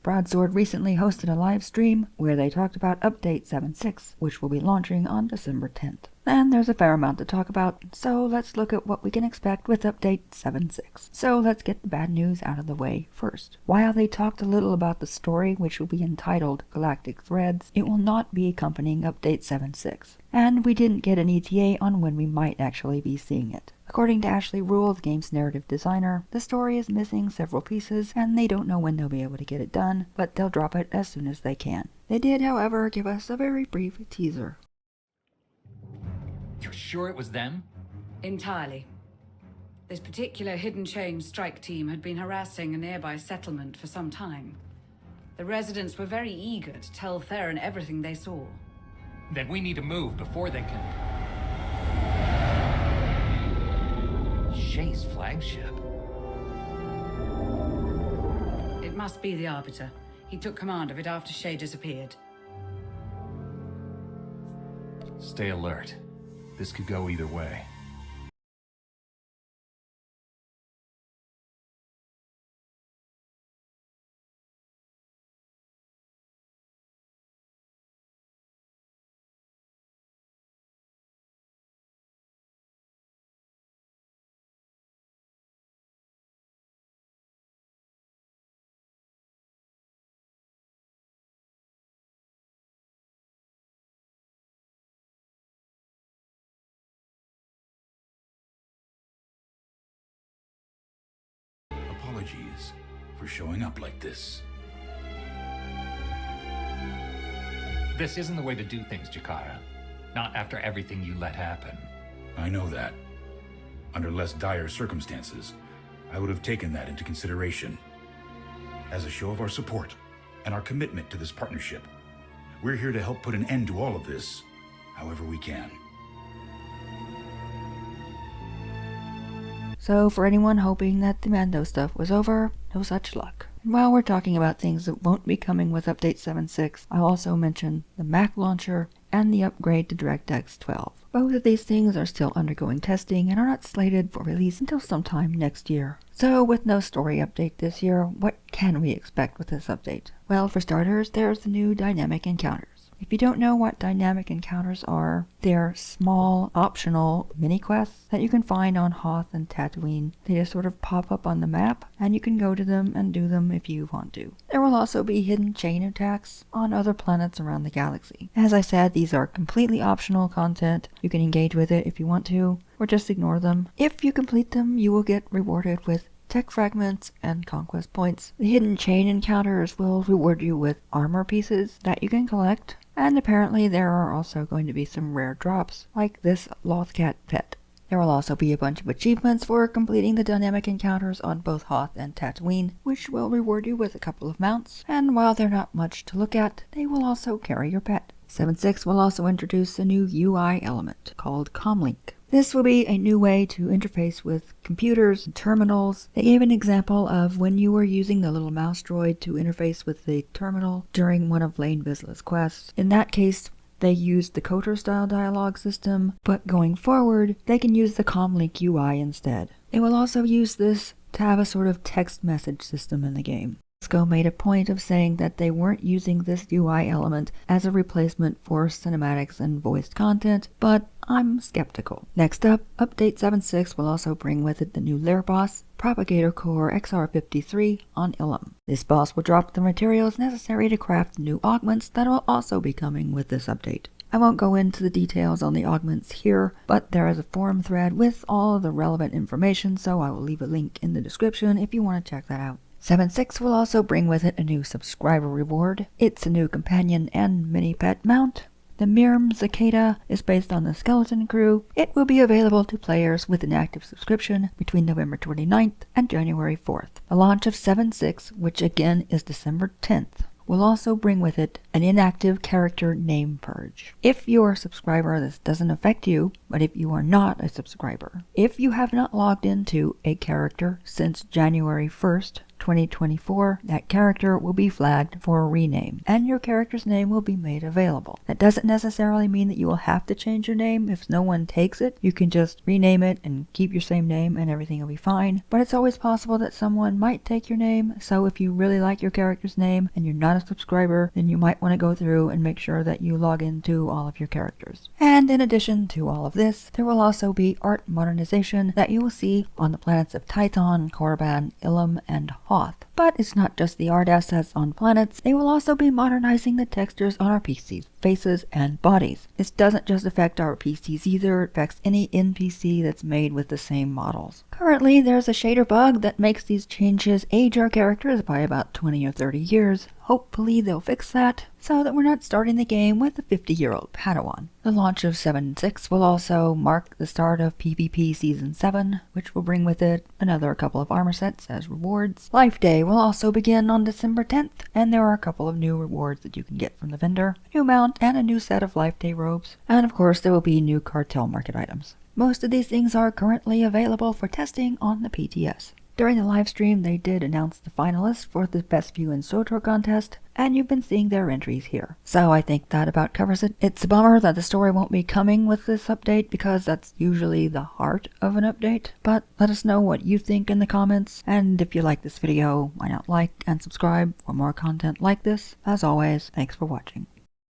Broadsword recently hosted a live stream where they talked about Update 7.6, which will be launching on December 10th. And there's a fair amount to talk about, so let's look at what we can expect with Update 7.6. So let's get the bad news out of the way first. While they talked a little about the story, which will be entitled Galactic Threads, it will not be accompanying Update 7.6. And we didn't get an ETA on when we might actually be seeing it. According to Ashley Rule, the game's narrative designer, the story is missing several pieces and they don't know when they'll be able to get it done, but they'll drop it as soon as they can. They did, however, give us a very brief teaser. You're sure it was them? Entirely. This particular hidden chain strike team had been harassing a nearby settlement for some time. The residents were very eager to tell Theron everything they saw. Then we need to move before they can... Shay's flagship. It must be the Arbiter. He took command of it after Shay disappeared. Stay alert. This could go either way. Apologies for showing up like this. This isn't the way to do things, Jakara. Not after everything you let happen. I know that. Under less dire circumstances, I would have taken that into consideration. As a show of our support and our commitment to this partnership, we're here to help put an end to all of this, however we can. So for anyone hoping that the Mando stuff was over, no such luck. And while we're talking about things that won't be coming with Update 7.6, I'll also mention the Mac launcher and the upgrade to DirectX 12. Both of these things are still undergoing testing and are not slated for release until sometime next year. So with no story update this year, what can we expect with this update? Well, for starters, there's the new dynamic encounters. If you don't know what dynamic encounters are, they're small, optional mini-quests that you can find on Hoth and Tatooine. They just sort of pop up on the map, and you can go to them and do them if you want to. There will also be hidden chain attacks on other planets around the galaxy. As I said, these are completely optional content. You can engage with it if you want to, or just ignore them. If you complete them, you will get rewarded with tech fragments and conquest points. The hidden chain encounters will reward you with armor pieces that you can collect. And apparently there are also going to be some rare drops, like this Lothcat pet. There will also be a bunch of achievements for completing the dynamic encounters on both Hoth and Tatooine, which will reward you with a couple of mounts, and while they're not much to look at, they will also carry your pet. 7.6 will also introduce a new UI element called Comlink. This will be a new way to interface with computers and terminals. They gave an example of when you were using the little mouse droid to interface with the terminal during one of Lane Vizsla's quests. In that case, they used the Kotor-style dialogue system, but going forward, they can use the Comlink UI instead. They will also use this to have a sort of text message system in the game. Cisco made a point of saying that they weren't using this UI element as a replacement for cinematics and voiced content, but I'm skeptical. Next up, Update 7.6 will also bring with it the new lair boss, Propagator Core XR53 on Ilum. This boss will drop the materials necessary to craft new augments that will also be coming with this update. I won't go into the details on the augments here, but there is a forum thread with all of the relevant information, so I will leave a link in the description if you want to check that out. 7.6 will also bring with it a new subscriber reward. It's a new companion and mini pet mount. The Miram Cicada is based on the Skeleton Crew. It will be available to players with an active subscription between November 29th and January 4th. The launch of 7.6, which again is December 10th, will also bring with it an inactive character name purge. If you're a subscriber, this doesn't affect you, but if you are not a subscriber, if you have not logged into a character since January 1st, 2024, that character will be flagged for a rename, and your character's name will be made available. That doesn't necessarily mean that you will have to change your name. If no one takes it, you can just rename it and keep your same name and everything will be fine. But it's always possible that someone might take your name, so if you really like your character's name and you're not a subscriber, then you might want to go through and make sure that you log into all of your characters. And in addition to all of this, there will also be art modernization that you will see on the planets of Titan, Korriban, Ilum, and Hoth. But it's not just the art assets on planets, they will also be modernizing the textures on our PCs, faces, and bodies. This doesn't just affect our PCs either, it affects any NPC that's made with the same models. Currently, there's a shader bug that makes these changes age our characters by about 20 or 30 years. Hopefully they'll fix that, so that we're not starting the game with a 50-year-old Padawan. The launch of 7.6 will also mark the start of PvP Season 7, which will bring with it another couple of armor sets as rewards. Life Day will also begin on December 10th, and there are a couple of new rewards that you can get from the vendor, a new mount, and a new set of Life Day robes. And of course there will be new cartel market items. Most of these things are currently available for testing on the PTS. During the live stream, they did announce the finalists for the Best View in SWTOR contest, and you've been seeing their entries here. So I think that about covers it. It's a bummer that the story won't be coming with this update, because that's usually the heart of an update. But let us know what you think in the comments, and if you like this video, why not like and subscribe for more content like this. As always, thanks for watching.